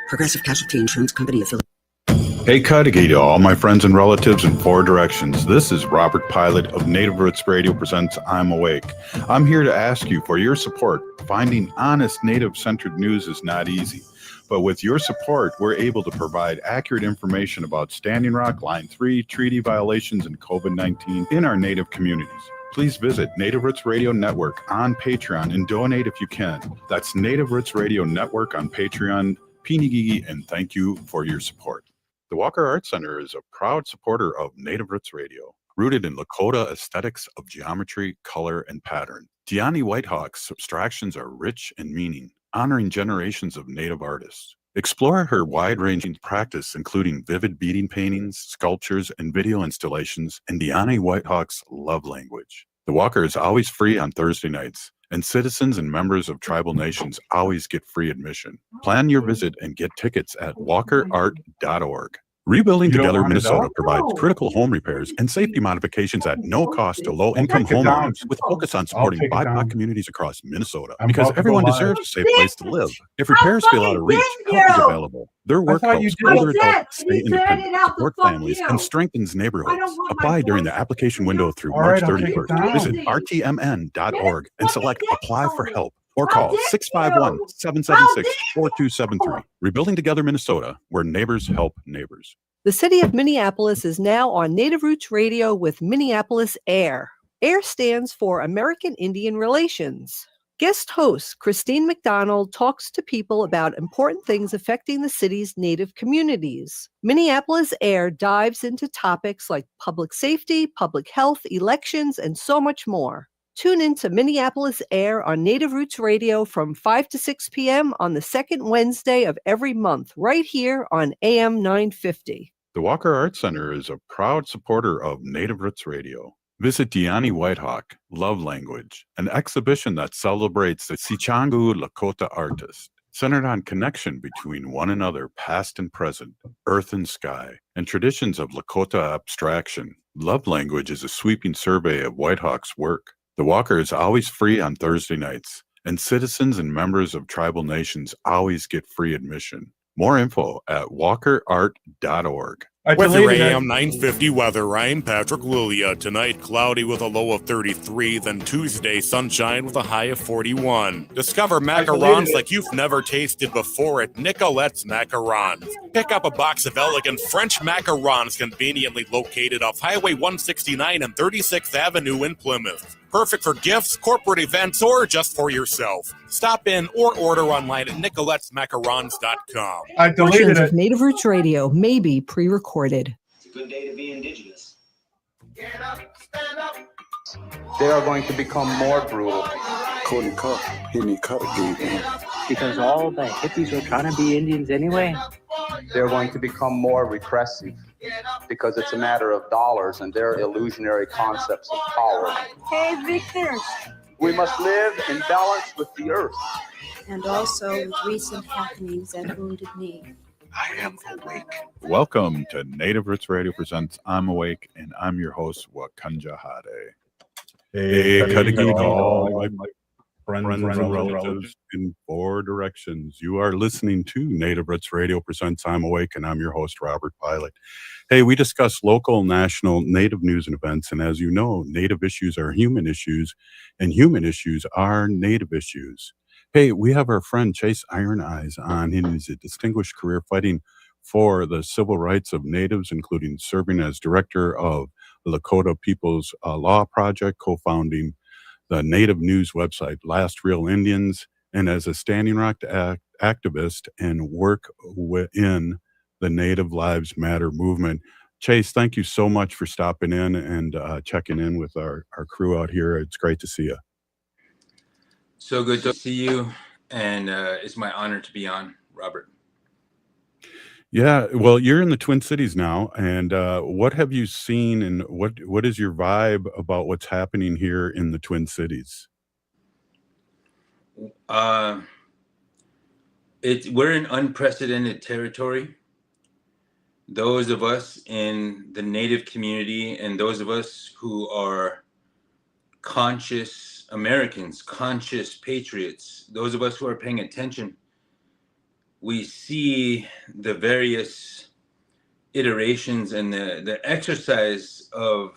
Progressive Casualty Insurance Company affiliate. Hey, Cudahy to all my friends and relatives in four directions. This is Robert Pilot of Native Roots Radio presents I'm Awake. I'm here to ask you for your support. Finding honest Native-centered news is not easy. But with your support, we're able to provide accurate information about Standing Rock, Line 3, treaty violations, and COVID-19 in our Native communities. Please visit Native Roots Radio Network on Patreon and donate if you can. That's Native Roots Radio Network on Patreon. Pinigigi, and thank you for your support. The Walker Art Center is a proud supporter of Native Roots Radio, rooted in Lakota aesthetics of geometry, color, and pattern. Diani Whitehawk's abstractions are rich in meaning, honoring generations of Native artists. Explore her wide-ranging practice, including vivid beading paintings, sculptures, and video installations, and Diani Whitehawk's love language. The Walker is always free on Thursday nights, and citizens and members of tribal nations always get free admission. Plan your visit and get tickets at walkerart.org. Rebuilding Together Minnesota provides critical home repairs and safety modifications at no cost to low-income homeowners, with focus on supporting BIPOC communities across Minnesota, because everyone deserves a safe place to live. If repairs feel out of reach, help is available. Their work helps older adults stay independent, support families, and strengthens neighborhoods. Apply during the application window through March 31st. Visit rtmn.org and select Apply for Help, or call 651-776-4273. Rebuilding Together Minnesota, where neighbors help neighbors. The city of Minneapolis is now on Native Roots Radio with Minneapolis AIR. AIR stands for American Indian Relations. Guest host Christine McDonald talks to people about important things affecting the city's Native communities. Minneapolis AIR dives into topics like public safety, public health, elections, and so much more. Tune in to Minneapolis AIR on Native Roots Radio from 5 to 6 p.m. on the second Wednesday of every month, right here on AM 950. The Walker Art Center is a proud supporter of Native Roots Radio. Visit Diani Whitehawk, Love Language, an exhibition that celebrates the Sichangu Lakota artist, centered on connection between one another, past and present, earth and sky, and traditions of Lakota abstraction. Love Language is a sweeping survey of Whitehawk's work. The Walker is always free on Thursday nights, and citizens and members of tribal nations always get free admission. More info at walkerart.org. With your AM 950 weather, Ryan Patrick Lilia. Tonight, cloudy with a low of 33, then Tuesday, sunshine with a high of 41. Discover macarons like you've never tasted before at Nicolette's Macarons. Pick up a box of elegant French macarons conveniently located off Highway 169 and 36th Avenue in Plymouth. Perfect for gifts, corporate events, or just for yourself. Stop in or order online at nicolettesmacarons.com. Portions of Native Roots Radio may be pre-recorded. It's a good day to be indigenous. Get up, stand up. They are going to become more brutal. Because all the hippies were trying to be Indians anyway. They're going to become more repressive because it's a matter of dollars and their illusionary concepts of power. Hey, Victor. We must live in balance with the earth. And also with recent happenings at Wounded Knee. I am awake. Welcome to Native Roots Radio presents I'm Awake, and I'm your host, Wakanja Hade. Hey, Cudahy, all my friends and relatives in four directions. You are listening to Native Roots Radio presents I'm Awake, and I'm your host, Robert Pilot. Hey, we discuss local, national, Native news and events, and as you know, Native issues are human issues, and human issues are Native issues. Hey, we have our friend Chase Iron Eyes on. He's a distinguished career fighting for the civil rights of Natives, including serving as director of the Lakota People's Law Project, co-founding the Native news website Last Real Indians, and as a Standing Rock activist and work within the Native Lives Matter movement. Chase, thank you so much for stopping in and checking in with our crew out here. It's great to see you. So good to see you, and it's my honor to be on, Robert. Yeah, well, you're in the Twin Cities now, and what have you seen, and what is your vibe about what's happening here in the Twin Cities? We're in unprecedented territory. Those of us in the Native community and those of us who are conscious Americans, conscious patriots, those of us who are paying attention, we see the various iterations and the exercise of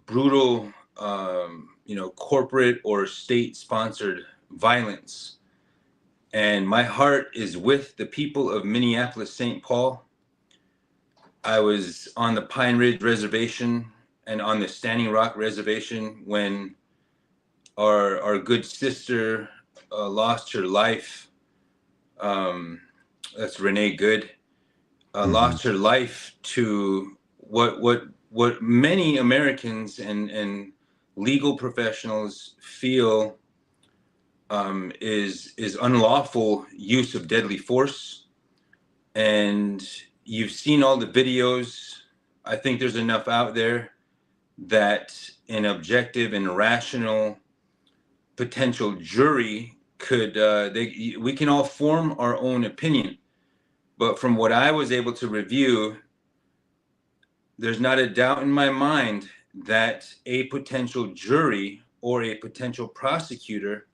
brutal, corporate or state-sponsored violence. And my heart is with the people of Minneapolis, St. Paul. I was on the Pine Ridge Reservation and on the Standing Rock Reservation when our good sister lost her life. That's Renee Good. Lost her life to what many Americans and legal professionals feel is unlawful use of deadly force. And you've seen all the videos. I think there's enough out there that an objective and rational potential jury could we can all form our own opinion. But from what I was able to review, there's not a doubt in my mind that a potential jury or a potential prosecutor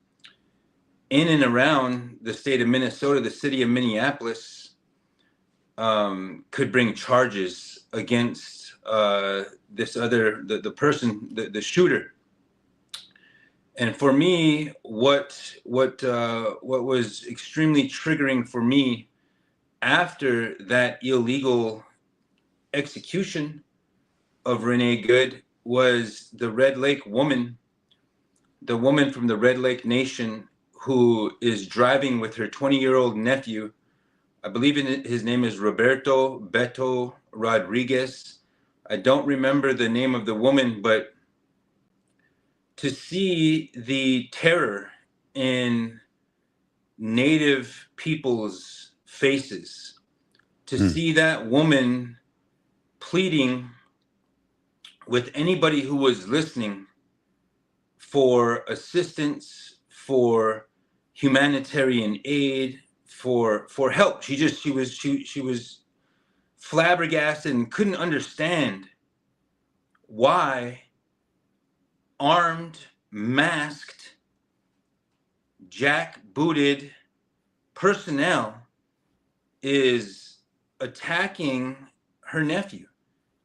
in and around the state of Minnesota, the city of Minneapolis, could bring charges against the person, the shooter. And for me, what was extremely triggering for me after that illegal execution of Renee Good was the Red Lake woman, the woman from the Red Lake Nation who is driving with her 20-year-old nephew. I believe his name is Roberto Beto Rodriguez. I don't remember the name of the woman, but to see the terror in Native people's faces, to see that woman pleading with anybody who was listening for assistance, for humanitarian aid, for help. She was flabbergasted and couldn't understand why armed, masked, jack-booted personnel is attacking her nephew.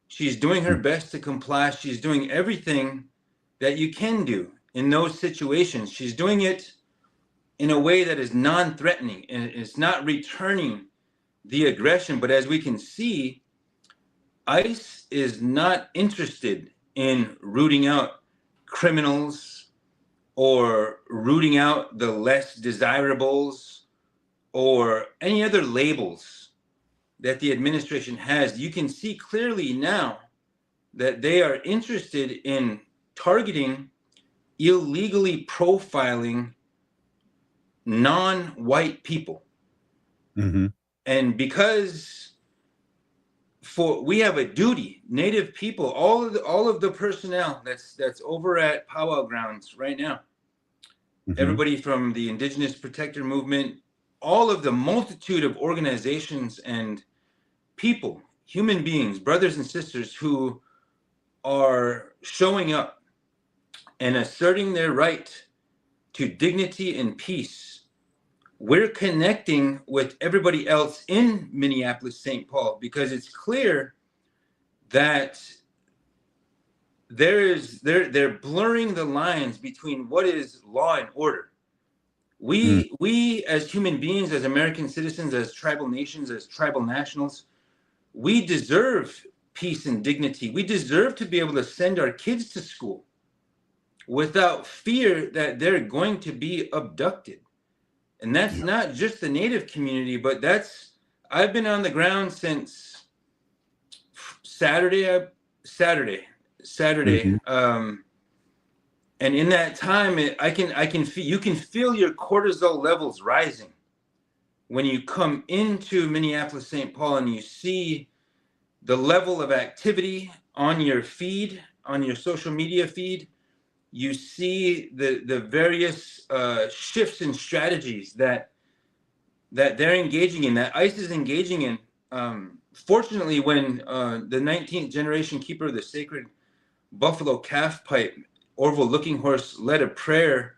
She's doing her best to comply. She's doing everything that you can do in those situations. She's doing it in a way that is non-threatening and it's not returning the aggression. But as we can see, ICE is not interested in rooting out criminals or rooting out the less desirables or any other labels that the administration has. You can see clearly now that they are interested in targeting, illegally profiling non-white people. And because we have a duty, Native people, all of the personnel that's over at Powwow Grounds right now, everybody from the Indigenous Protector Movement, all of the multitude of organizations and people, human beings, brothers and sisters who are showing up and asserting their right to dignity and peace. We're connecting with everybody else in Minneapolis, St. Paul, because it's clear that they're blurring the lines between what is law and order. We as human beings, as American citizens, as tribal nations, as tribal nationals, we deserve peace and dignity. We deserve to be able to send our kids to school without fear that they're going to be abducted. And that's not just the Native community, but I've been on the ground since Saturday. And in that time, you can feel your cortisol levels rising when you come into Minneapolis, St. Paul, and you see the level of activity on your feed, on your social media feed. You see the various shifts in strategies that they're engaging in, that ICE is engaging in. Fortunately, when the 19th generation keeper of the sacred buffalo calf pipe, Orville Looking Horse, led a prayer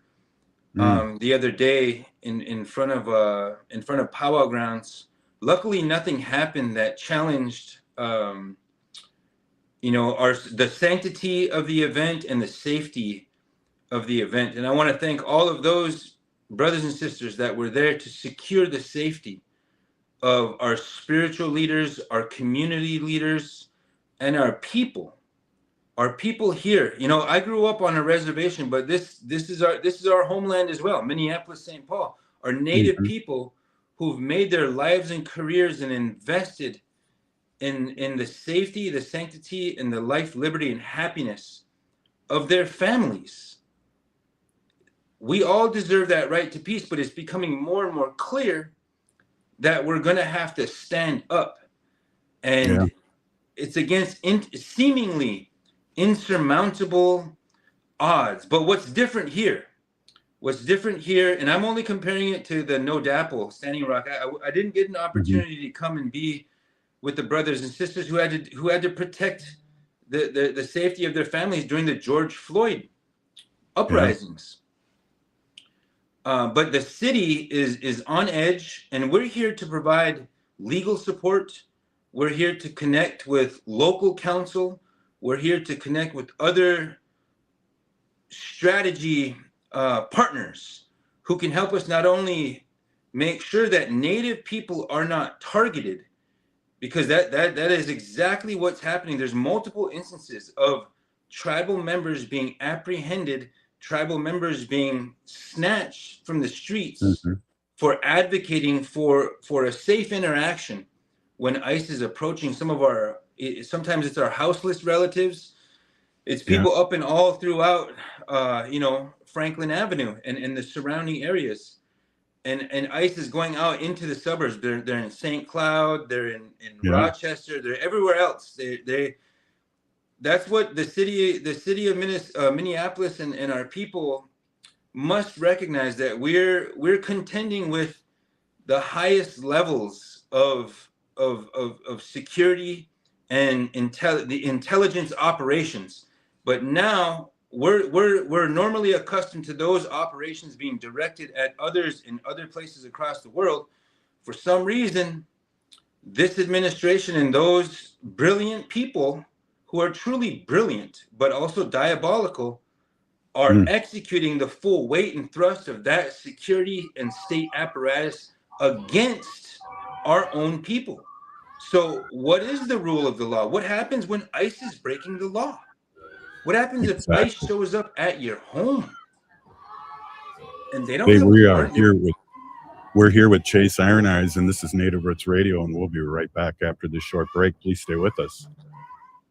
the other day in front of powwow grounds. Luckily, nothing happened that challenged, the sanctity of the event and the safety of the event. And I want to thank all of those brothers and sisters that were there to secure the safety of our spiritual leaders, our community leaders, and our people here. I grew up on a reservation, but this is our homeland as well. Minneapolis, St. Paul, our native people who've made their lives and careers and invested in the safety, the sanctity, and the life, liberty, and happiness of their families. We all deserve that right to peace, but it's becoming more and more clear that we're going to have to stand up. And it's against seemingly insurmountable odds. But what's different here, and I'm only comparing it to the No DAPL Standing Rock. I didn't get an opportunity to come and be with the brothers and sisters who had to protect the safety of their families during the George Floyd uprisings. But the city is on edge, and we're here to provide legal support. We're here to connect with local counsel. We're here to connect with other strategy partners who can help us not only make sure that Native people are not targeted, because that is exactly what's happening. There's multiple instances of tribal members being apprehended, tribal members being snatched from the streets for advocating for a safe interaction when ICE is approaching some of our, sometimes it's our houseless relatives. It's people up and all throughout, Franklin Avenue and the surrounding areas. And ICE is going out into the suburbs. They're in St. Cloud, they're in Rochester, they're everywhere else. That's what the city of Minneapolis and our people must recognize, that we're contending with the highest levels of security and the intelligence operations. But now we're normally accustomed to those operations being directed at others in other places across the world. For some reason, this administration and those brilliant people who are truly brilliant, but also diabolical, are executing the full weight and thrust of that security and state apparatus against our own people. So what is the rule of the law? What happens when ICE is breaking the law? What happens if ICE shows up at your home? And they don't. We're here with Chase Iron Eyes, and this is Native Roots Radio, and we'll be right back after this short break. Please stay with us.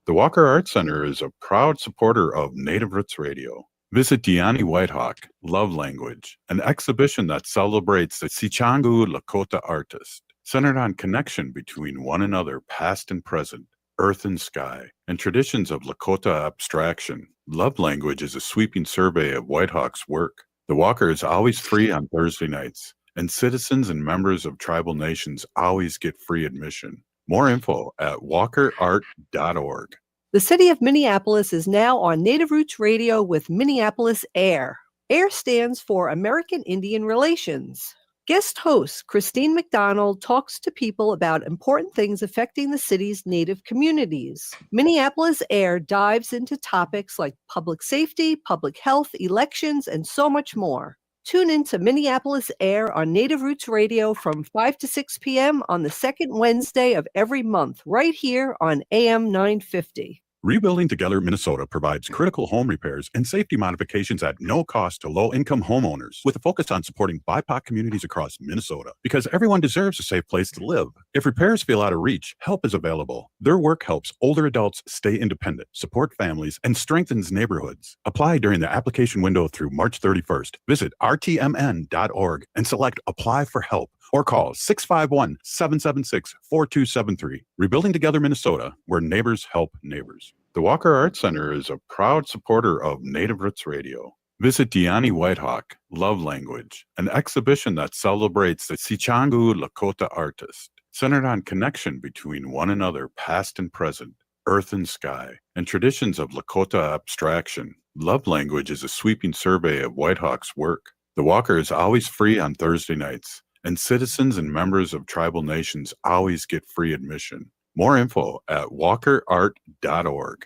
The Walker Art Center is a proud supporter of Native Roots Radio. Visit Diani Whitehawk, Love Language, an exhibition that celebrates the Sichangu Lakota artist, centered on connection between one another, past and present, earth and sky, and traditions of Lakota abstraction. Love Language is a sweeping survey of Whitehawk's work. The Walker is always free on Thursday nights, and citizens and members of tribal nations always get free admission. More info at walkerart.org. The city of Minneapolis is now on Native Roots Radio with Minneapolis AIR. AIR stands for American Indian Relations. Guest host Christine McDonald talks to people about important things affecting the city's Native communities. Minneapolis AIR dives into topics like public safety, public health, elections, and so much more. Tune in to Minneapolis AIR on Native Roots Radio from 5 to 6 p.m. on the second Wednesday of every month, right here on AM 950. Rebuilding Together Minnesota provides critical home repairs and safety modifications at no cost to low-income homeowners, with a focus on supporting BIPOC communities across Minnesota, because everyone deserves a safe place to live. If repairs feel out of reach, help is available. Their work helps older adults stay independent, support families, and strengthens neighborhoods. Apply during the application window through March 31st. Visit rtmn.org and select Apply for Help, or call 651-776-4273. Rebuilding Together Minnesota, where neighbors help neighbors. The Walker Art Center is a proud supporter of Native Roots Radio. Visit Diani Whitehawk, Love Language, an exhibition that celebrates the Sichangu Lakota artist, centered on connection between one another, past and present, earth and sky, and traditions of Lakota abstraction. Love Language is a sweeping survey of Whitehawk's work. The Walker is always free on Thursday nights, and citizens and members of tribal nations always get free admission. More info at walkerart.org.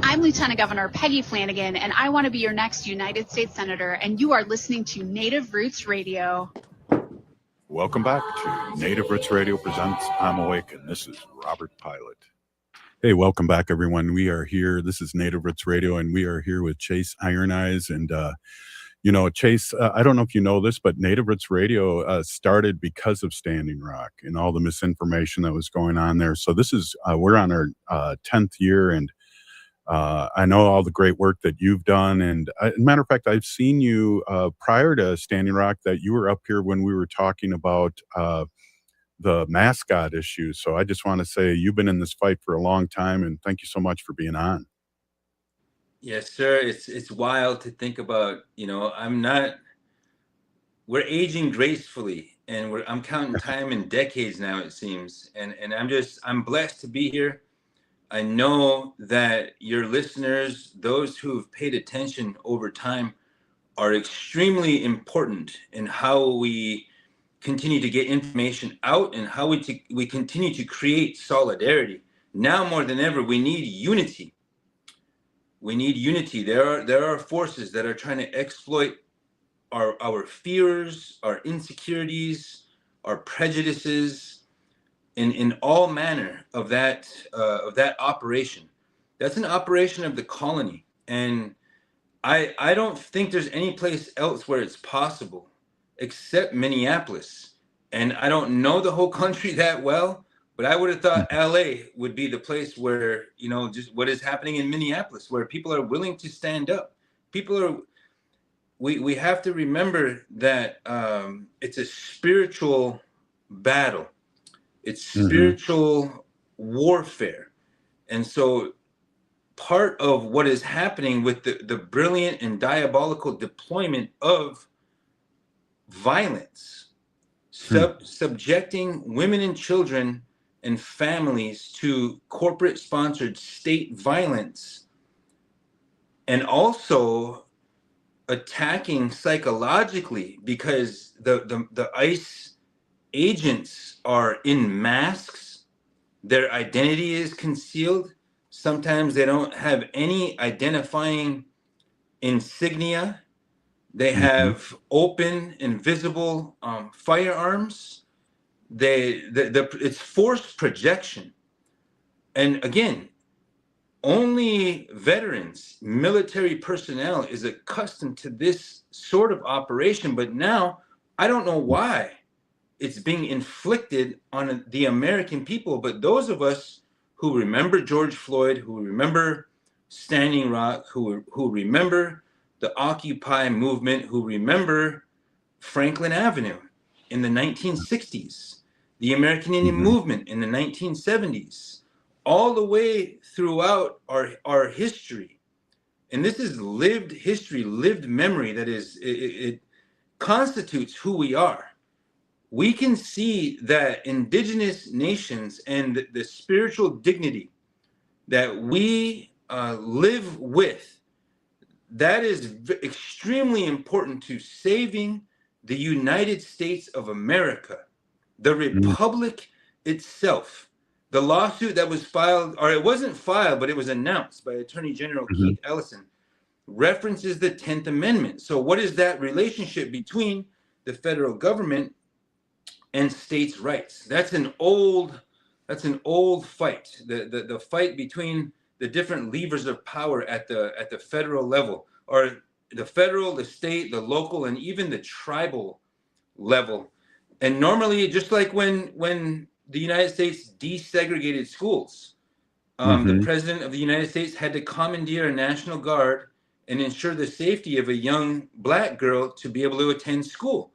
I'm Lieutenant Governor Peggy Flanagan, and I want to be your next United States Senator, and you are listening to Native Roots Radio. Welcome back to Native Roots Radio presents I'm Awake, and this is Robert Pilot. Hey, welcome back, everyone. We are here. This is Native Roots Radio, and we are here with Chase Iron Eyes. And, Chase, I don't know if you know this, but Native Roots Radio started because of Standing Rock and all the misinformation that was going on there. So this is, we're on our 10th year, and I know all the great work that you've done. And as a matter of fact, I've seen you prior to Standing Rock, that you were up here when we were talking about the mascot issue. So I just want to say you've been in this fight for a long time, and thank you so much for being on. Yes, sir. It's wild to think about, we're aging gracefully, and I'm counting time in decades now, it seems. And I'm blessed to be here. I know that your listeners, those who've paid attention over time, are extremely important in how we continue to get information out and how we continue to create solidarity. Now more than ever, we need unity. We need unity. There are forces that are trying to exploit our fears, our insecurities, our prejudices, in all manner of that operation. That's an operation of the colony, and I don't think there's any place else where it's possible except Minneapolis. And I don't know the whole country that well, but I would have thought LA would be the place where, just what is happening in Minneapolis, where people are willing to stand up. We have to remember that it's a spiritual battle. It's spiritual warfare. And so part of what is happening with the brilliant and diabolical deployment of violence, subjecting women and children and families to corporate sponsored state violence, and also attacking psychologically, because the ICE agents are in masks, their identity is concealed. Sometimes they don't have any identifying insignia. They have open, invisible firearms. It's forced projection. And again, only veterans, military personnel is accustomed to this sort of operation. But now, I don't know why it's being inflicted on the American people. But those of us who remember George Floyd, who remember Standing Rock, who remember the Occupy movement, who remember Franklin Avenue in the 1960s, the American Indian movement in the 1970s, all the way throughout our history. And this is lived history, lived memory that it constitutes who we are. We can see that indigenous nations and the spiritual dignity that we live with, that is extremely important to saving the United States of America, the Republic itself. The lawsuit that was filed, or it wasn't filed, but it was announced by Attorney General Keith Ellison, references the 10th Amendment. So what is that relationship between the federal government and states' rights? That's an old fight. The fight between the different levers of power at the federal level, or the federal, the state, the local, and even the tribal level. And normally, just like when the United States desegregated schools, the president of the United States had to commandeer a National Guard and ensure the safety of a young black girl to be able to attend school.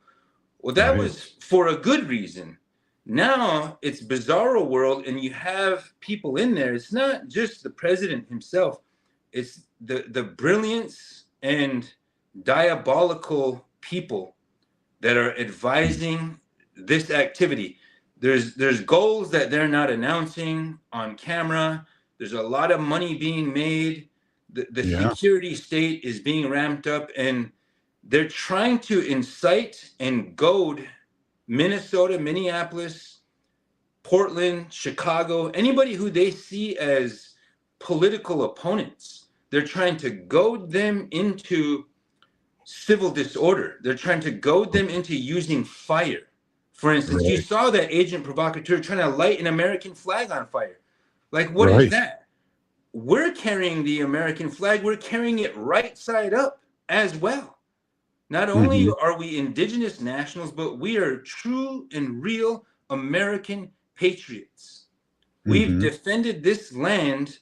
Well, that was for a good reason. Now it's bizarro world, and you have people in there. It's not just the president himself. It's the brilliance and diabolical people that are advising this activity. There's goals that they're not announcing on camera. There's a lot of money being made. The Yeah. security state is being ramped up, and they're trying to incite and goad Minnesota, Minneapolis, Portland, Chicago, anybody who they see as political opponents. They're trying to goad them into civil disorder. They're trying to goad them into using fire. For instance, you saw that agent provocateur trying to light an American flag on fire. Like, what is that? We're carrying the American flag. We're carrying it right side up as well. Not only are we indigenous nationals, but we are true and real American patriots. We've defended this land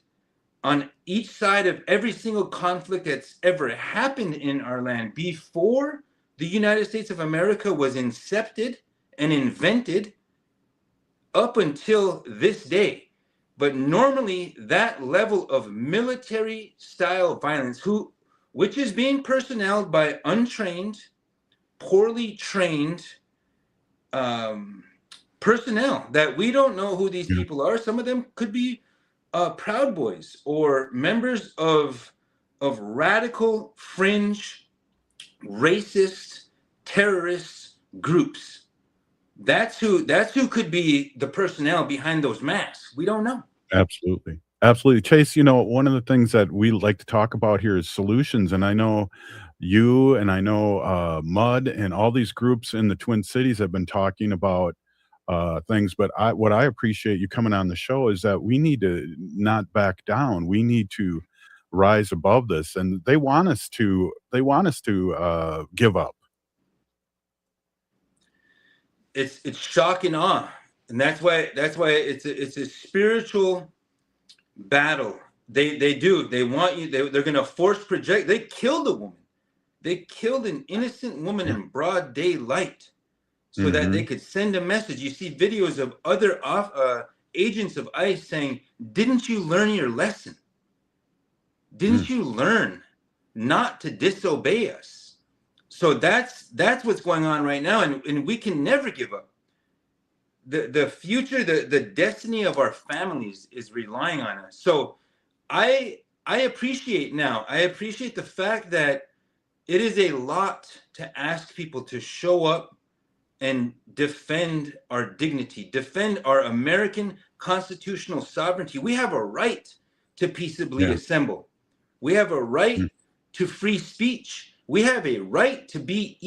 on each side of every single conflict that's ever happened in our land before the United States of America was incepted and invented up until this day. But normally that level of military style violence, which is being personneled by untrained, poorly trained personnel that we don't know who these people are. Some of them could be Proud Boys or members of radical, fringe, racist, terrorist groups. That's who could be the personnel behind those masks. We don't know. Absolutely. Absolutely. Chase, one of the things that we like to talk about here is solutions. And I know you and I know MUD and all these groups in the Twin Cities have been talking about things. But what I appreciate you coming on the show is that we need to not back down. We need to rise above this. And they want us to give up. It's shock and awe, and that's why it's a spiritual battle. They want you. They're going to force project. They killed a woman. They killed an innocent woman in broad daylight, so that they could send a message. You see videos of other agents of ICE saying, "Didn't you learn your lesson? Didn't you learn not to disobey us?" So that's what's going on right now, and we can never give up. The future, the destiny of our families is relying on us. So I appreciate the fact that it is a lot to ask people to show up and defend our dignity, defend our American constitutional sovereignty. We have a right to peaceably assemble. We have a right to free speech. We have a right to be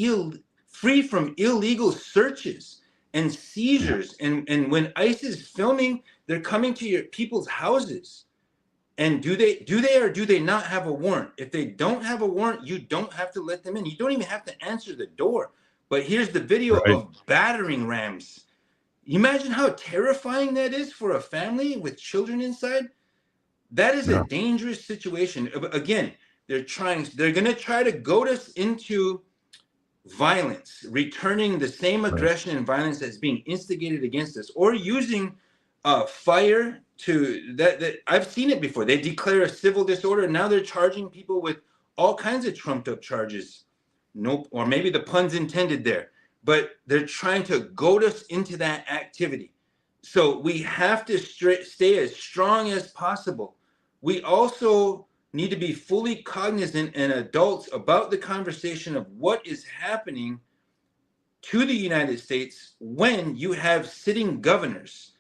free from illegal searches and seizures. And when ICE is filming, they're coming to your people's houses. And do they or do they not have a warrant? If they don't have a warrant, you don't have to let them in. You don't even have to answer the door. But here's the video of battering rams. Imagine how terrifying that is for a family with children inside. That is a dangerous situation. Again, they're going to try to goad us into violence, returning the same aggression and violence that's being instigated against us, or using fire to that. I've seen it before. They declare a civil disorder. Now they're charging people with all kinds of trumped up charges. Nope. Or maybe the pun's intended there, but they're trying to goad us into that activity. So we have to stay as strong as possible. We also need to be fully cognizant and adults about the conversation of what is happening to the United States when you have sitting governors.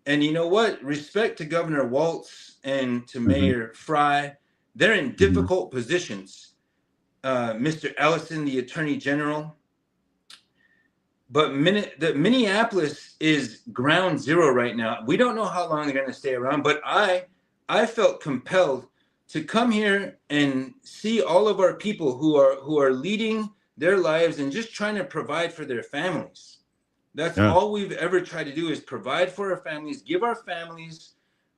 And you know what? Respect to Governor Walz and to Mayor Fry. They're in difficult positions. Mr. Ellison, the Attorney General. But Minneapolis is ground zero right now. We don't know how long they're going to stay around, but I felt compelled to come here and see all of our people who are leading their lives and just trying to provide for their families. That's all we've ever tried to do, is provide for our families, give our families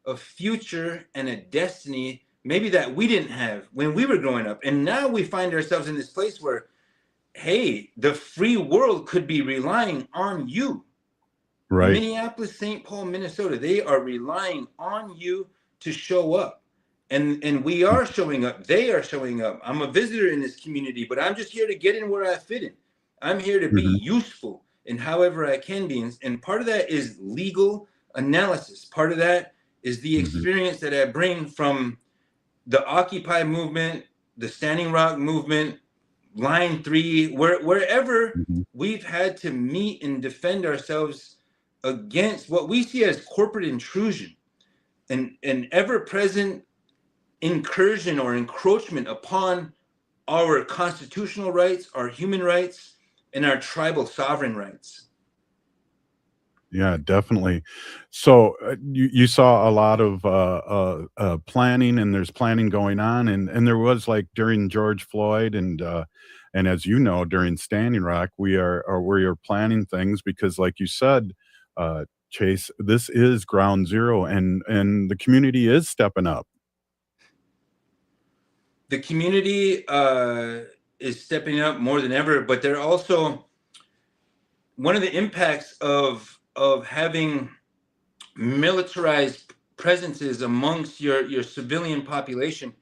a future and a destiny maybe that we didn't have when we were growing up. And now we find ourselves in this place where, hey, the free world could be relying on you. Right. Minneapolis, St. Paul, Minnesota, they are relying on you to show up. And we are showing up. They are showing up. I'm a visitor in this community, but I'm just here to get in where I fit in. I'm here to be useful in however I can be. And part of that is legal analysis. Part of that is the experience that I bring from the Occupy movement, the Standing Rock movement, Line 3, wherever we've had to meet and defend ourselves against what we see as corporate intrusion and an ever-present incursion or encroachment upon our constitutional rights, our human rights, and our tribal sovereign rights. Yeah, definitely. So you saw a lot of planning, and there's planning going on, and there was, like, during George Floyd and as you know, during Standing Rock, we are planning things because, like you said, Chase, this is ground zero, and the community is stepping up. The community is stepping up more than ever, but they're also one of the impacts of having militarized presences amongst your civilian population.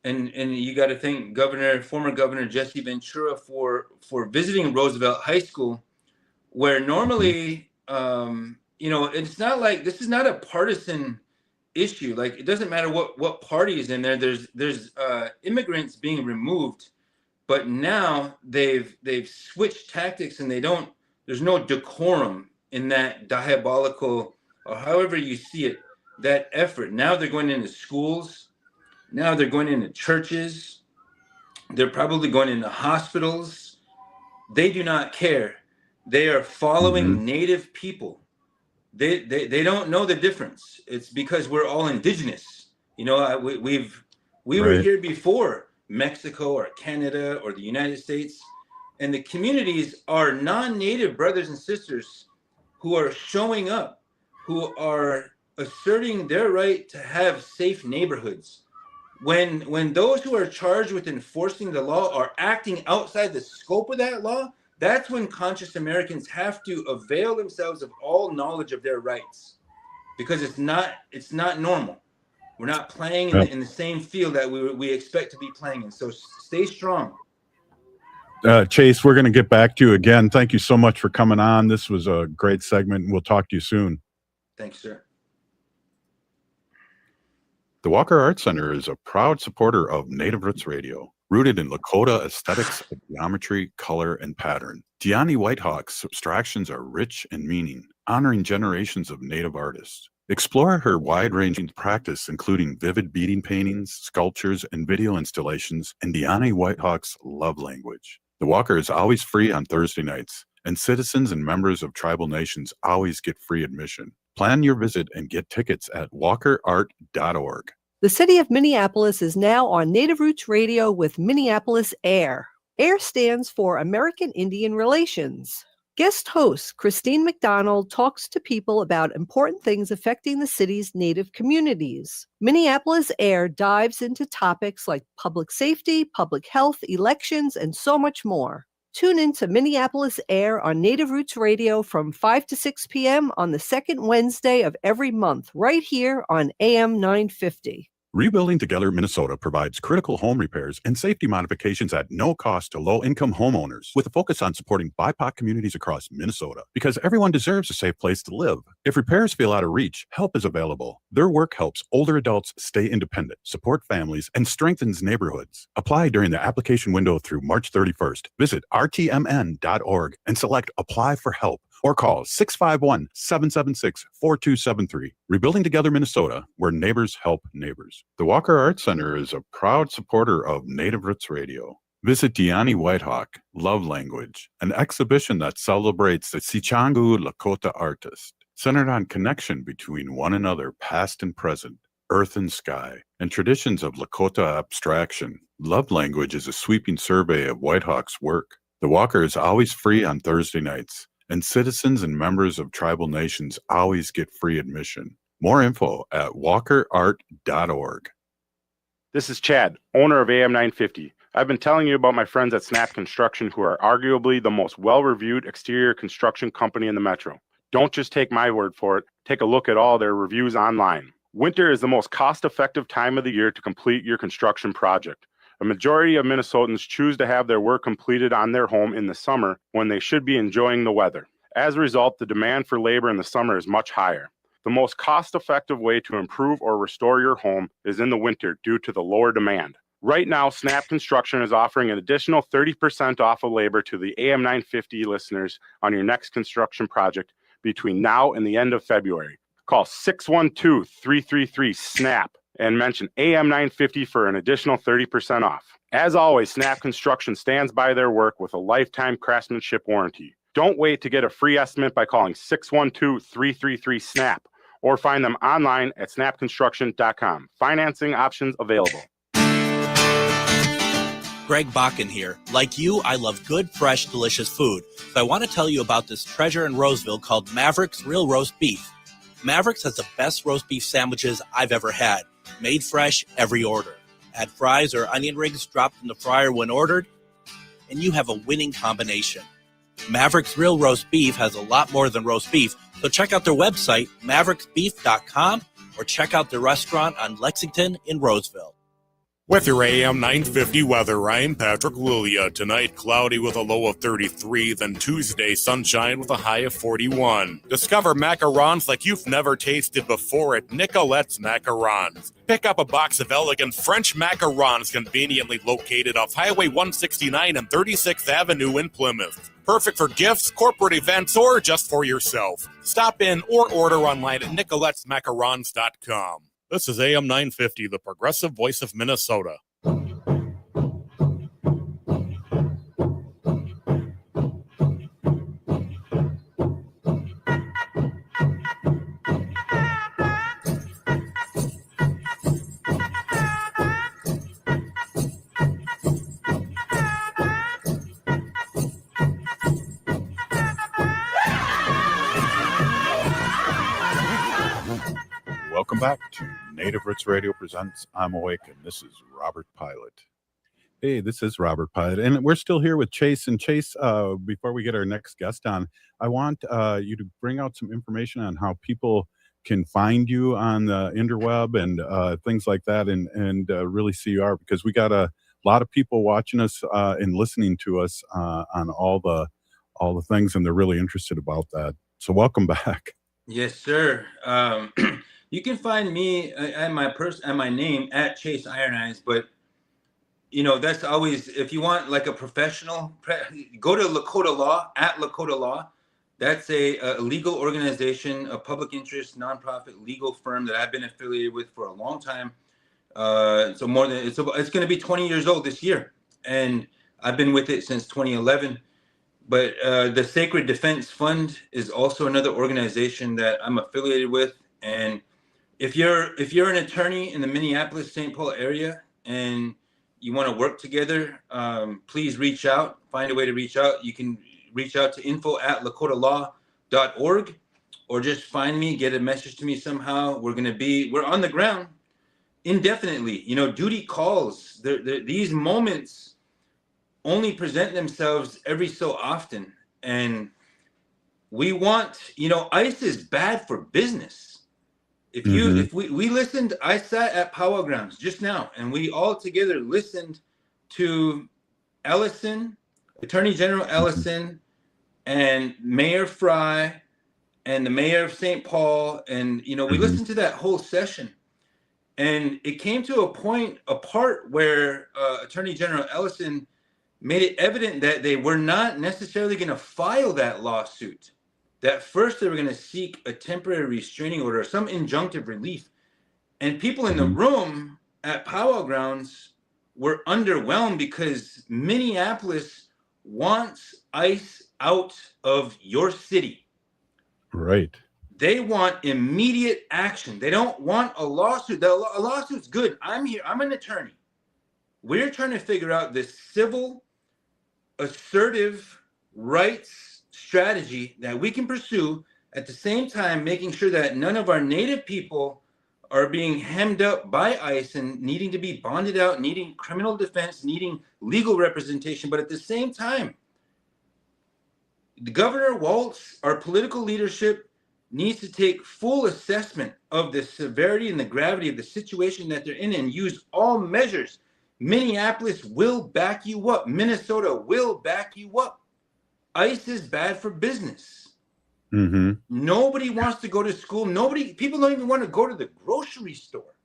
And you got to thank former Governor Jesse Ventura for visiting Roosevelt High School, where normally, it's not like, this is not a partisan issue. Like, it doesn't matter what party is in there. There's immigrants being removed, but now they've switched tactics, and there's no decorum in that diabolical, or however you see it, that effort. Now they're going into schools. Now they're going into churches. They're probably going into hospitals. They do not care. They are following Native people. They don't know the difference. It's because we're all indigenous. We were here before Mexico or Canada or the United States, and the communities are non-Native brothers and sisters who are showing up, who are asserting their right to have safe neighborhoods. When those who are charged with enforcing the law are acting outside the scope of that law, that's when conscious Americans have to avail themselves of all knowledge of their rights, because it's not normal. We're not playing in the same field that we expect to be playing in. So stay strong. Chase, we're going to get back to you again. Thank you so much for coming on. This was a great segment, and we'll talk to you soon. Thanks, sir. The Walker Art Center is a proud supporter of Native Roots Radio, rooted in Lakota aesthetics of geometry, color, and pattern. Diani Whitehawk's abstractions are rich in meaning, honoring generations of Native artists. Explore her wide-ranging practice, including vivid beading paintings, sculptures, and video installations, and Diani Whitehawk's love language. The Walker is always free on Thursday nights, and citizens and members of tribal nations always get free admission. Plan your visit and get tickets at walkerart.org. The city of Minneapolis is now on Native Roots Radio with Minneapolis AIR. AIR stands for American Indian Relations. Guest host Christine McDonald talks to people about important things affecting the city's Native communities. Minneapolis AIR dives into topics like public safety, public health, elections, and so much more. Tune in to Minneapolis AIR on Native Roots Radio from 5 to 6 p.m. on the second Wednesday of every month, right here on AM 950. Rebuilding Together Minnesota provides critical home repairs and safety modifications at no cost to low-income homeowners, with a focus on supporting BIPOC communities across Minnesota, because everyone deserves a safe place to live. If repairs feel out of reach, help is available. Their work helps older adults stay independent, support families, and strengthens neighborhoods. Apply during the application window through March 31st. Visit rtmn.org and select Apply for Help, or call 651-776-4273. Rebuilding Together Minnesota, where neighbors help neighbors. The Walker Art Center is a proud supporter of Native Roots Radio. Visit Diani Whitehawk, Love Language, an exhibition that celebrates the Sichangu Lakota artist, centered on connection between one another, past and present, earth and sky, and traditions of Lakota abstraction. Love Language is a sweeping survey of Whitehawk's work. The Walker is always free on Thursday nights, and citizens and members of tribal nations always get free admission. More info at walkerart.org. This is Chad, owner of AM 950. I've been telling you about my friends at Snap Construction, who are arguably the most well-reviewed exterior construction company in the metro. Don't just take my word for it. Take a look at all their reviews online. Winter is the most cost-effective time of the year to complete your construction project. A majority of Minnesotans choose to have their work completed on their home in the summer when they should be enjoying the weather. As a result, the demand for labor in the summer is much higher. The The most cost-effective way to improve or restore your home is in the winter due to the lower demand. Right now, Snap Construction is offering an additional 30% off of labor to the AM 950 listeners on your next construction project between now and the end of February. Call 612-333-SNAP and mention AM 950 for an additional 30% off. As always, Snap Construction stands by their work with a lifetime craftsmanship warranty. Don't wait to get a free estimate by calling 612-333-SNAP or find them online at snapconstruction.com. Financing options available. Greg Bakken here. Like you, I love good, fresh, delicious food. So I want to tell you about this treasure in Roseville called Mavericks Real Roast Beef. Mavericks has the best roast beef sandwiches I've ever had. Made fresh every order. Add fries or onion rings dropped in the fryer when ordered, and you have a winning combination. Mavericks Real Roast Beef has a lot more than roast beef, so check out their website, mavericksbeef.com, or check out their restaurant on Lexington in Roseville. With your AM 950 weather, I'm Patrick Lilia. Tonight, cloudy with a low of 33, then Tuesday, sunshine with a high of 41. Discover macarons like you've never tasted before at Nicolette's Macarons. Pick up a box of elegant French macarons conveniently located off Highway 169 and 36th Avenue in Plymouth. Perfect for gifts, corporate events, or just for yourself. Stop in or order online at nicolettesmacarons.com. This is AM 950, the progressive voice of Minnesota. Welcome back to Native Roots Radio presents I'm Awake, and this is Robert Pilot. Hey, this is Robert Pilot, and we're still here with Chase. And Chase, before we get our next guest on, I want you to bring out some information on how people can find you on the interweb and things like that, and really see you are, because we got a lot of people watching us and listening to us on all the things, and they're really interested about that. So welcome back. Yes, sir. You can find me and my name at Chase Iron Eyes, but you know, that's always, if you want like a professional, go to Lakota Law, at Lakota Law. That's a legal organization, a public interest, nonprofit legal firm that I've been affiliated with for a long time. So more than it's going to be 20 years old this year, and I've been with it since 2011. But the Sacred Defense Fund is also another organization that I'm affiliated with. And if you're an attorney in the Minneapolis-St. Paul area and you want to work together, please reach out. Find a way to reach out. You can reach out to info@lakotalaw.org, or just find me, get a message to me somehow. We're on the ground indefinitely. You know, duty calls. These moments only present themselves every so often. And we want, you know, ICE is bad for business. If we listened, I sat at Powwow Grounds just now, and we all together listened to Ellison, Attorney General Ellison, and Mayor Fry, and the mayor of St. Paul, and you know, we listened to that whole session, and it came to a part where Attorney General Ellison made it evident that they were not necessarily going to file that lawsuit. That first they were going to seek a temporary restraining order, some injunctive relief. And people in the room at Powwow Grounds were underwhelmed because Minneapolis wants ICE out of your city. Right. They want immediate action. They don't want a lawsuit. A lawsuit's good. I'm here. I'm an attorney. We're trying to figure out this civil, assertive rights strategy that we can pursue, at the same time making sure that none of our Native people are being hemmed up by ICE and needing to be bonded out, needing criminal defense, needing legal representation. But at the same time, the Governor Walz, our political leadership, needs to take full assessment of the severity and the gravity of the situation that they're in and use all measures. Minneapolis will back you up. Minnesota will back you up. ICE is bad for business. Mm-hmm. Nobody wants to go to school. People don't even want to go to the grocery store.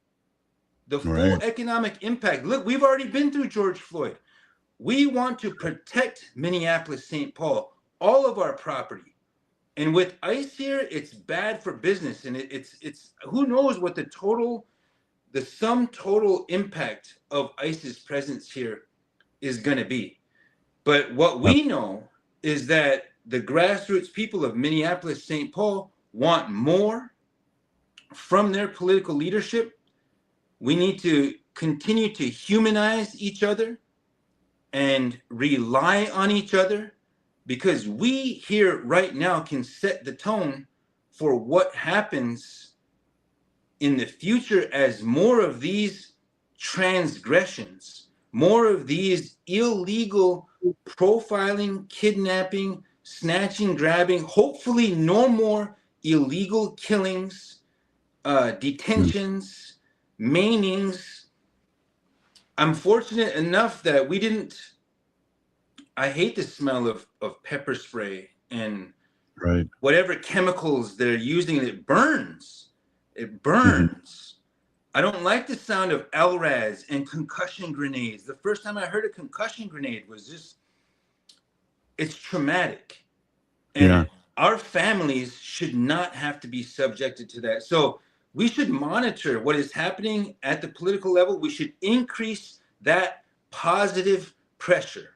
The full economic impact. Look, we've already been through George Floyd. We want to protect Minneapolis, St. Paul, all of our property. And with ICE here, it's bad for business. And it's who knows what the sum total impact of ICE's presence here is going to be. But what we know is that the grassroots people of Minneapolis, St. Paul want more from their political leadership. We need to continue to humanize each other and rely on each other, because we here right now can set the tone for what happens in the future as more of these transgressions, more of these illegal profiling, kidnapping, snatching, grabbing, hopefully no more illegal killings, detentions, maimings. I'm fortunate enough that we didn't. I hate the smell of pepper spray and whatever chemicals they're using. It burns. It burns. I don't like the sound of LRADs and concussion grenades. The first time I heard a concussion grenade was just, it's traumatic. And our families should not have to be subjected to that. So we should monitor what is happening at the political level. We should increase that positive pressure.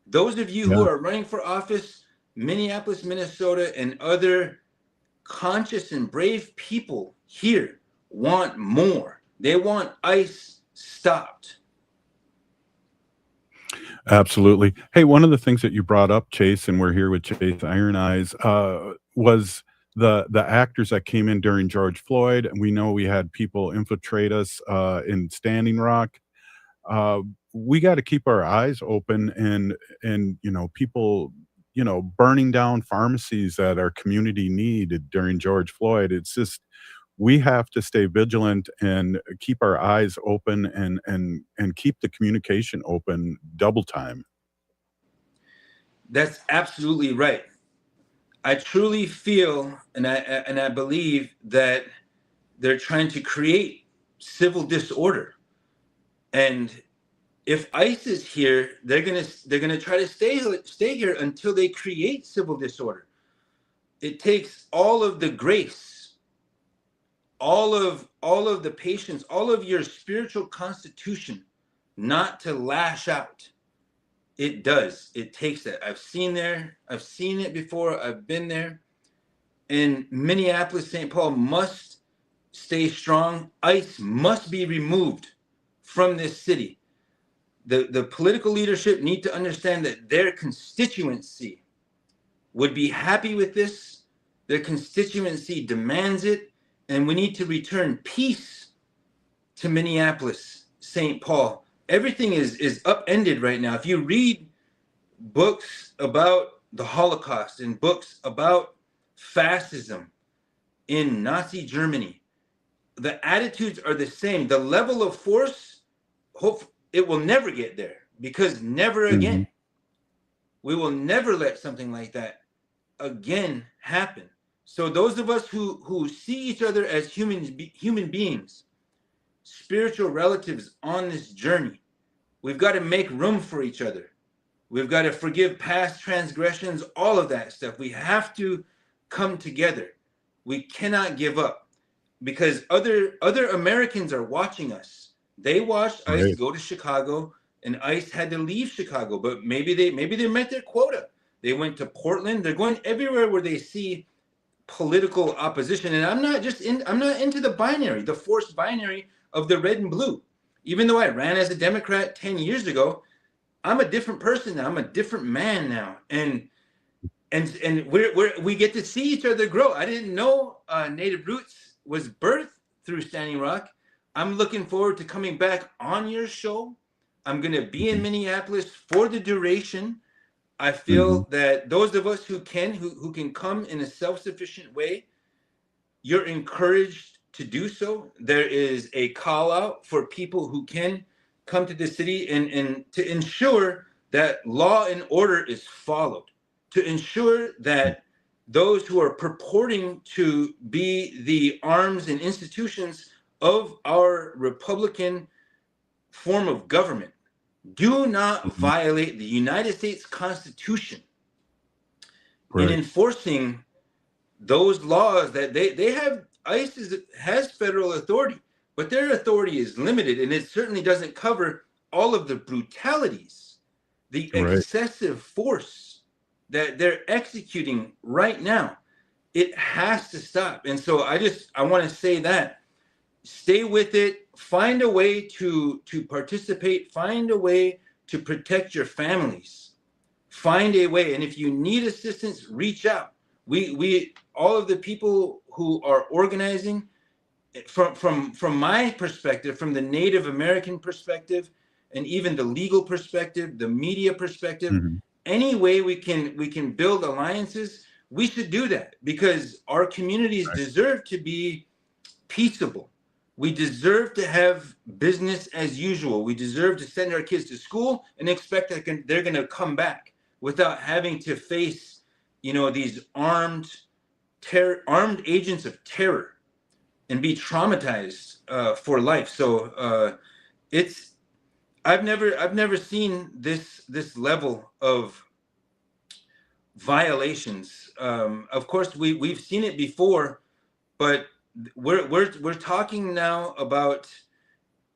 Those of you who are running for office, Minneapolis, Minnesota, and other conscious and brave people here want more. They want ICE stopped. Absolutely. Hey, one of the things that you brought up, Chase, and we're here with Chase Iron Eyes, was the actors that came in during George Floyd. And we know we had people infiltrate us in Standing Rock. We got to keep our eyes open, and people, burning down pharmacies that our community needed during George Floyd. It's just, we have to stay vigilant and keep our eyes open and keep the communication open double time. That's absolutely right. I truly feel and I believe that they're trying to create civil disorder. And if ICE is here, they're gonna try to stay here until they create civil disorder. It takes all of the grace, all of the patience, all of your spiritual constitution not to lash out. It does. It takes that. I've seen it before. I've been there. And Minneapolis, St. Paul must stay strong. ICE must be removed from this city. The political leadership need to understand that their constituency would be happy with this. Their constituency demands it. And we need to return peace to Minneapolis, St. Paul. Everything is upended right now. If you read books about the Holocaust and books about fascism in Nazi Germany, the attitudes are the same. The level of force, it will never get there, because never again. We will never let something like that again happen. So those of us who see each other as human beings, spiritual relatives on this journey, we've got to make room for each other. We've got to forgive past transgressions, all of that stuff. We have to come together. We cannot give up, because other Americans are watching us. They watched ICE go to Chicago, and ICE had to leave Chicago, but maybe they met their quota. They went to Portland. They're going everywhere where they see political opposition. And I'm not into the binary, the forced binary of the red and blue. Even though I ran as a Democrat 10 years ago, I'm a different person now. I'm a different man now. And we get to see each other grow. I didn't know Native Roots was birthed through Standing Rock. I'm looking forward to coming back on your show. I'm going to be in Minneapolis for the duration. I feel that those of us who can come in a self-sufficient way, you're encouraged to do so. There is a call out for people who can come to the city and to ensure that law and order is followed, to ensure that those who are purporting to be the arms and institutions of our Republican form of government do not violate the United States Constitution in enforcing those laws that they have. ICE has federal authority, but their authority is limited, and it certainly doesn't cover all of the brutalities, the excessive force that they're executing right now. It has to stop. And so I want to say that stay with it, find a way to participate, find a way to protect your families, find a way. And if you need assistance, reach out. We all of the people who are organizing, from my perspective, from the Native American perspective, and even the legal perspective, the media perspective, any way we can build alliances, we should do that, because our communities deserve to be peaceable. We deserve to have business as usual. We deserve to send our kids to school and expect that they're going to come back without having to face, these armed agents of terror and be traumatized for life. So I've never seen this level of violations. Of course, we've seen it before, but we're talking now about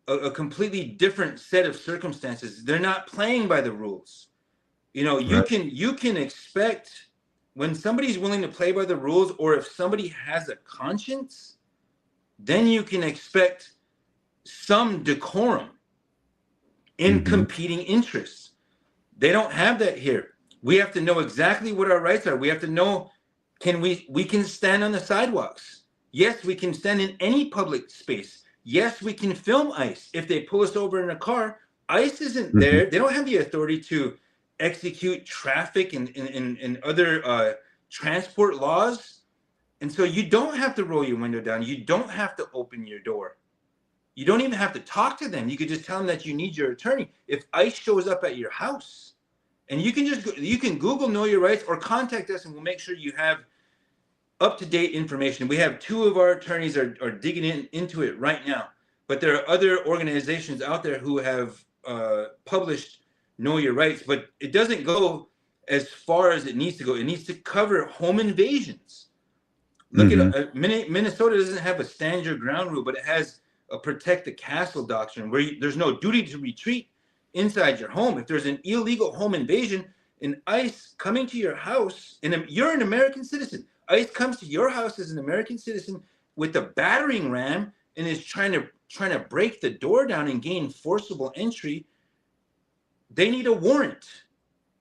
a completely different set of circumstances. They're not playing by the rules. You can expect, when somebody's willing to play by the rules, or if somebody has a conscience, then you can expect some decorum in competing interests. They don't have that here. We have to know exactly what our rights are. We have to know, we can stand on the sidewalks. Yes, we can stand in any public space. Yes, we can film ICE. If they pull us over in a car, ICE isn't there. They don't have the authority to execute traffic and other transport laws. And so you don't have to roll your window down. You don't have to open your door. You don't even have to talk to them. You could just tell them that you need your attorney. If ICE shows up at your house, and you can Google Know Your Rights, or contact us, and we'll make sure you have up-to-date information. We have 2 of our attorneys are digging into it right now. But there are other organizations out there who have published Know Your Rights, but it doesn't go as far as it needs to go. It needs to cover home invasions. Look at Minnesota doesn't have a stand your ground rule, but it has a protect the castle doctrine, where there's no duty to retreat inside your home. If there's an illegal home invasion, and ICE coming to your house, and you're an American citizen, ICE comes to your house as an American citizen with a battering ram and is trying to break the door down and gain forcible entry, they need a warrant.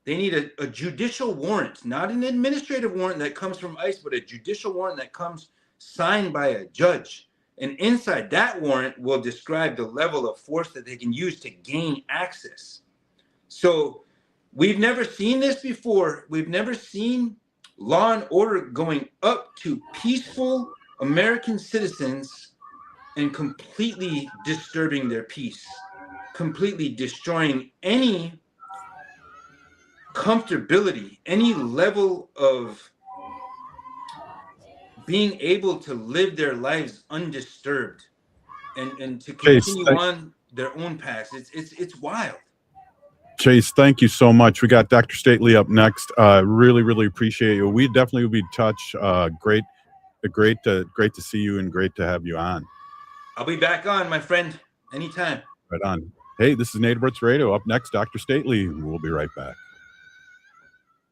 They need a judicial warrant, not an administrative warrant that comes from ICE, but a judicial warrant that comes signed by a judge. And inside that warrant will describe the level of force that they can use to gain access. So we've never seen this before. We've never seen law and order going up to peaceful American citizens and completely disturbing their peace, completely destroying any comfortability, any level of being able to live their lives undisturbed and to continue on their own paths. It's wild. Chase, thank you so much. We got Dr. Stately up next. Really, really appreciate you. We definitely will be in touch. Great to see you, and great to have you on. I'll be back on, my friend, anytime. Right on. Hey, this is Native Roots Radio. Up next, Dr. Stately. We'll be right back.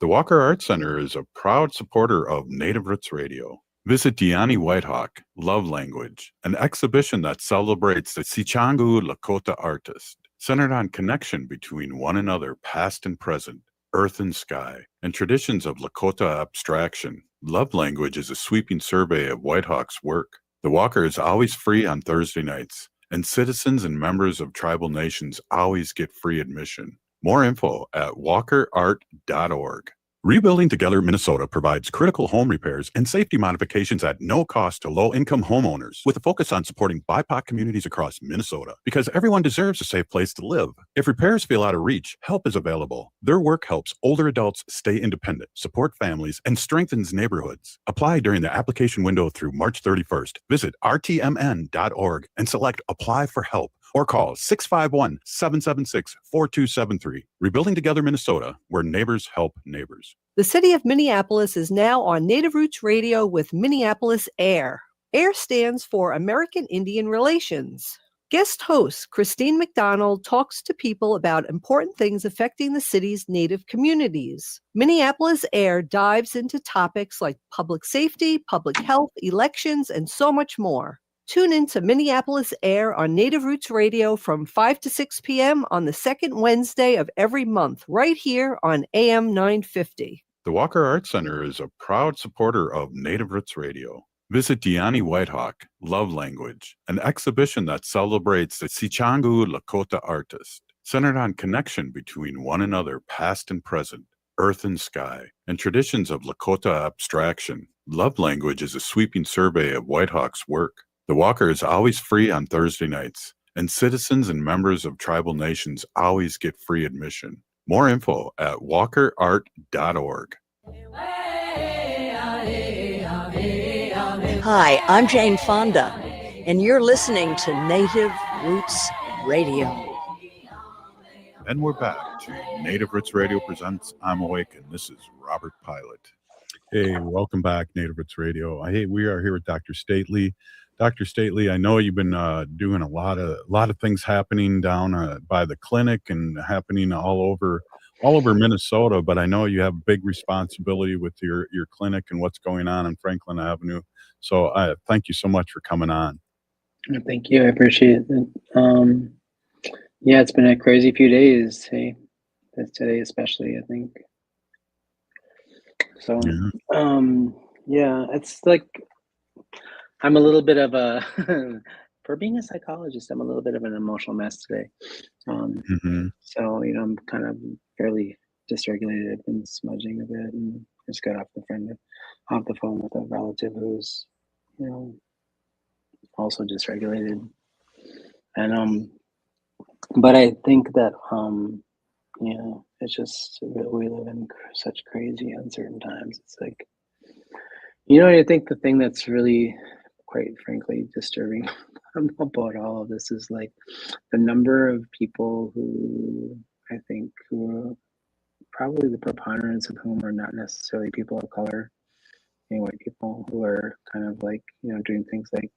The Walker Arts Center is a proud supporter of Native Roots Radio. Visit Diani Whitehawk, Love Language, an exhibition that celebrates the Sichangu Lakota artist, centered on connection between one another, past and present, earth and sky, and traditions of Lakota abstraction. Love Language is a sweeping survey of Whitehawk's work. The Walker is always free on Thursday nights, and citizens and members of tribal nations always get free admission. More info at walkerart.org. Rebuilding Together Minnesota provides critical home repairs and safety modifications at no cost to low-income homeowners, with a focus on supporting BIPOC communities across Minnesota, because everyone deserves a safe place to live. If repairs feel out of reach, help is available. Their work helps older adults stay independent, support families, and strengthens neighborhoods. Apply during the application window through March 31st. Visit rtmn.org and select Apply for Help, or call 651-776-4273. Rebuilding Together Minnesota, where neighbors help neighbors. The city of Minneapolis is now on Native Roots Radio with Minneapolis AIR. AIR stands for American Indian Relations. Guest host Christine McDonald talks to people about important things affecting the city's Native communities. Minneapolis AIR dives into topics like public safety, public health, elections, and so much more. Tune in to Minneapolis AIR on Native Roots Radio from 5 to 6 p.m. on the second Wednesday of every month, right here on AM 950. The Walker Arts Center is a proud supporter of Native Roots Radio. Visit Deani Whitehawk, Love Language, an exhibition that celebrates the Sichangu Lakota artist, centered on connection between one another, past and present, earth and sky, and traditions of Lakota abstraction. Love Language is a sweeping survey of Whitehawk's work. The Walker is always free on Thursday nights, and citizens and members of tribal nations always get free admission. More info at walkerart.org. Hi, I'm Jane Fonda, and you're listening to Native Roots Radio. And we're back to Native Roots Radio presents I'm Awake, and this is Robert Pilot. Hey, welcome back, Native Roots Radio. Hey, we are here with Dr. Stately. Dr. Stately, I know you've been doing a lot of things happening down by the clinic and happening all over Minnesota, but I know you have a big responsibility with your clinic and what's going on Franklin Avenue. So thank you so much for coming on. Thank you. I appreciate it. Yeah, it's been a crazy few days. Hey, today especially, I think. So, yeah, it's like I'm a little bit of a, for being a psychologist, I'm a little bit of an emotional mess today. So, I'm kind of fairly dysregulated. I've been smudging a bit and just got off the phone with a relative who's, also dysregulated. And, but I think that, it's just, we live in such crazy, uncertain times. It's like, I think the thing that's really, quite frankly, disturbing about all of this is like the number of people who I think who are probably the preponderance of whom are not necessarily people of color, white people who are kind of like, doing things like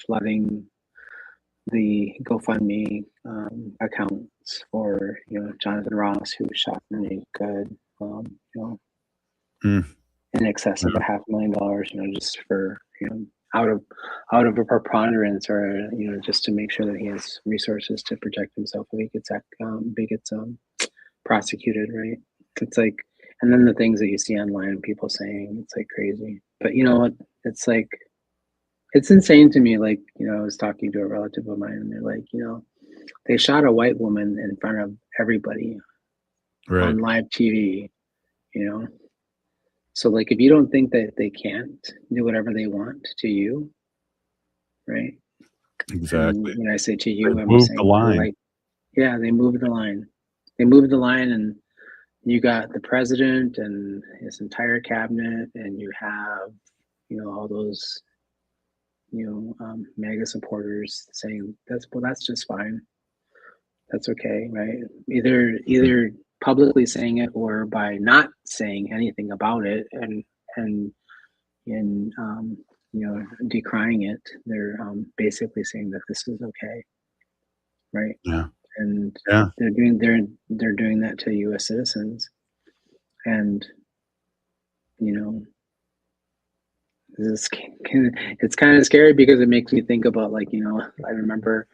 flooding the GoFundMe accounts for, Jonathan Ross, who was shot in the good, in excess of $500,000, just for, out of a preponderance, or just to make sure that he has resources to protect himself if he gets prosecuted, right? It's like, and then the things that you see online, people saying, it's like crazy. But it's like, it's insane to me. Like, I was talking to a relative of mine, and they're like, they shot a white woman in front of everybody on live TV, So like, if you don't think that they can't do whatever they want to you, right? Exactly. And when I say to you, I'm moved saying the line. like, yeah, they moved the line. They moved the line, and you got the president and his entire cabinet, and you have, all those, MAGA supporters saying that's just fine. That's okay, right? Either publicly saying it or by not saying anything about it and decrying it, they're basically saying that this is okay, right? Yeah. And yeah, they're doing that to U.S. citizens, and it's kind of scary because it makes me think about, like, I remember,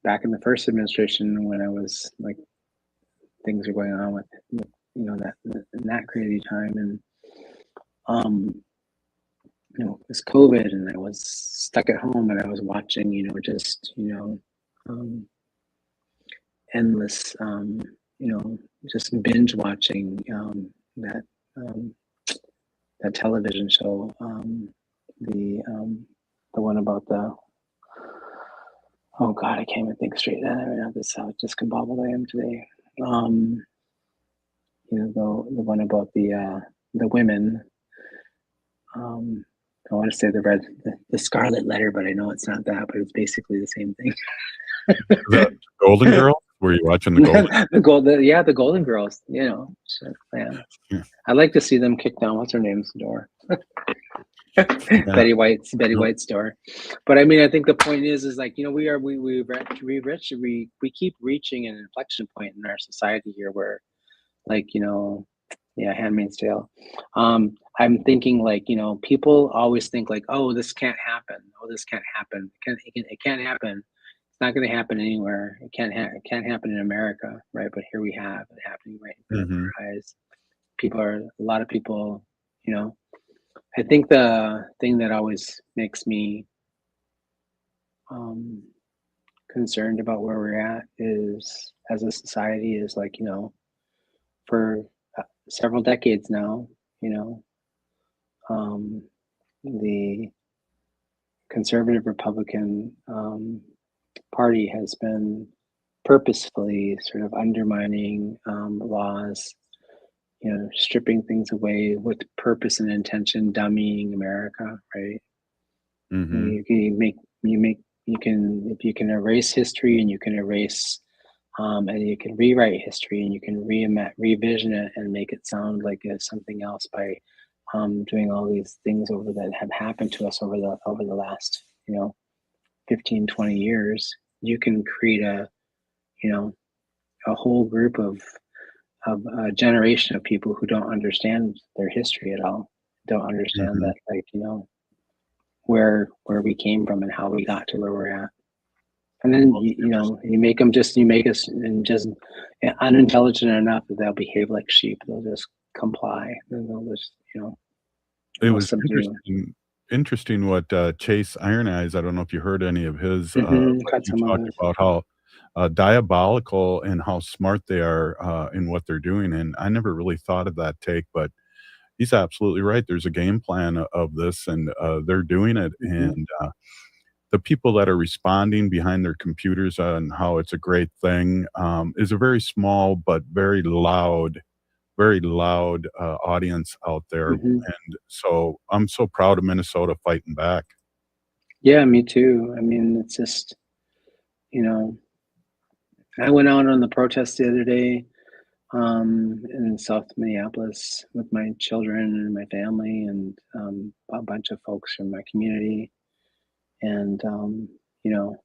back in the first administration when I was like, things are going on with that crazy time, and it was COVID, and I was stuck at home, and I was watching endless just binge watching that that television show, the one about the, oh God, I can't even think straight. I don't know, this how discombobbled I am today. You know, the one about the women. I want to say the Scarlet Letter, but I know it's not that. But it's basically the same thing. The Golden Girls? Were you watching the Golden? The Golden Girls. You know, so, yeah. I'd like to see them kick down what's her name's door. Betty White's door. But I mean, I think the point is like, you know, we keep reaching an inflection point in our society here where, like, you know, yeah, Handmaid's Tale. I'm thinking, like, you know, people always think like, oh, this can't happen. Oh, this can't happen. It can't happen. It's not going to happen anywhere. It can't happen in America, right? But here we have it happening right in front of our eyes. A lot of people, you know. I think the thing that always makes me concerned about where we're at is, as a society, is like, you know, for several decades now, you know, the conservative Republican Party has been purposefully sort of undermining laws, you know, stripping things away with purpose and intention, dummying America, right? You can, if you can erase history, and you can erase and you can rewrite history, and you can revision it and make it sound like it's something else by doing all these things that have happened to us over the last, you know, 15, 20 years. You can create a whole group of a generation of people who don't understand their history at all, don't understand that, like, you know, where we came from and how we got to where we're at. And then you make us unintelligent enough that they'll behave like sheep. They'll just comply. And they'll just, you know. It was interesting what Chase Iron Eyes. I don't know if you heard any of his. He talked about how diabolical and how smart they are in what they're doing. And I never really thought of that take, but he's absolutely right. There's a game plan of this, and they're doing it. And the people that are responding behind their computers on how it's a great thing is a very small but very loud audience out there. And so I'm so proud of Minnesota fighting back. Yeah, me too. I mean, it's just, you know, I went out on the protest the other day in South Minneapolis with my children and my family and a bunch of folks from my community. And, you know,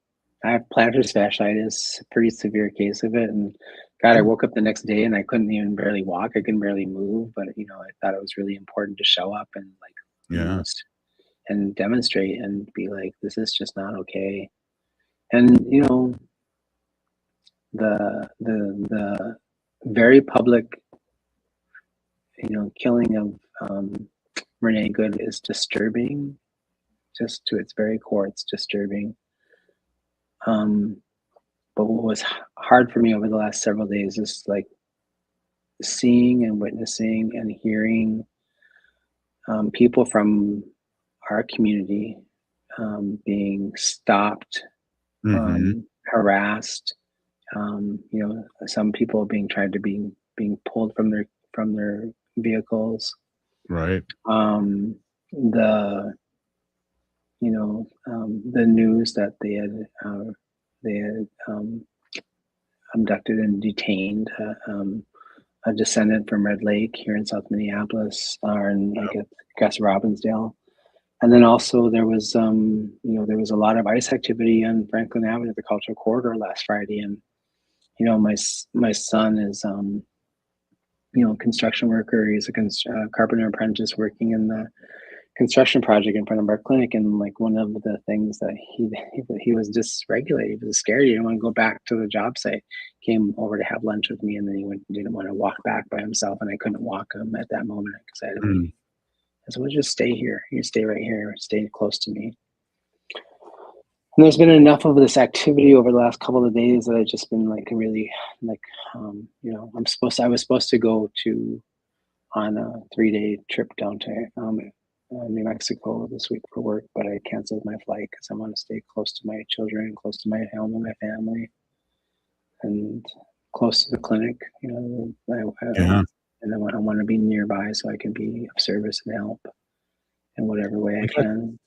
I have plantar fasciitis, a pretty severe case of it. And God, I woke up the next day and I couldn't even barely walk. I couldn't barely move. But, you know, I thought it was really important to show up and, like, you know, and demonstrate and be like, this is just not okay. And, you know, the very public, you know, killing of Renee Good is disturbing. Just to its very core, it's disturbing. But what was hard for me over the last several days is like seeing and witnessing and hearing people from our community being stopped, harassed. You know, some people being pulled from their vehicles. Right. The news that they had abducted and detained a descendant from Red Lake here in South Minneapolis, or in, I guess, Robbinsdale. And then also there was there was a lot of ICE activity on Franklin Avenue at the Cultural Corridor last Friday, and you know, my son is construction worker. He's a carpenter apprentice working in the construction project in front of our clinic, and like one of the things that he was dysregulated, he was scared, he didn't want to go back to the job site, came over to have lunch with me, and then he didn't want to walk back by himself, and I couldn't walk him at that moment because I had to leave. I said, well, just stay here, you stay right here, stay close to me. And there's been enough of this activity over the last couple of days that I've just been like really like I was supposed to go to on a 3-day trip down to New Mexico this week for work, but I canceled my flight because I want to stay close to my children, close to my home and my family, and close to the clinic. And I want to be nearby so I can be of service and help in whatever way I can.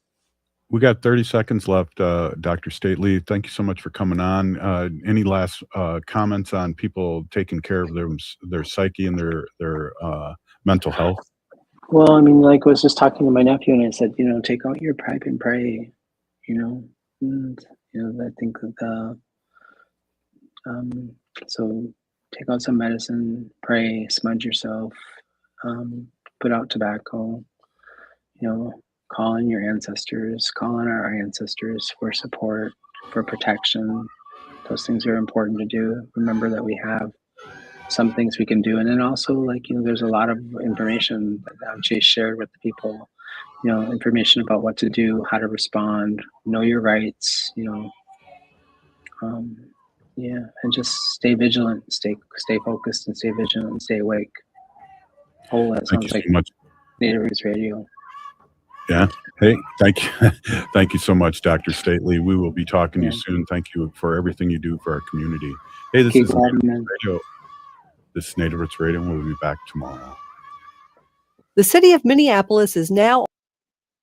We got 30 seconds left, Dr. Stately. Thank you so much for coming on. Any last comments on people taking care of their psyche and their mental health? Well, I mean, like I was just talking to my nephew, and I said, take out your pipe and pray. And I think that so take out some medicine, pray, smudge yourself, put out tobacco. Call in your ancestors, call on our ancestors for support, for protection. Those things are important to do. Remember that we have some things we can do. And then also, there's a lot of information that Chase shared with the people, information about what to do, how to respond, know your rights, and just stay vigilant, stay focused, and stay vigilant, and stay awake. That sounds like Native Roots Radio. Yeah. Hey, thank you. Thank you so much, Dr. Stately. We will be talking to you soon. Thank you for everything you do for our community. Hey, this is Native Roots Radio. This is Native Roots Radio, and we'll be back tomorrow. The city of Minneapolis is now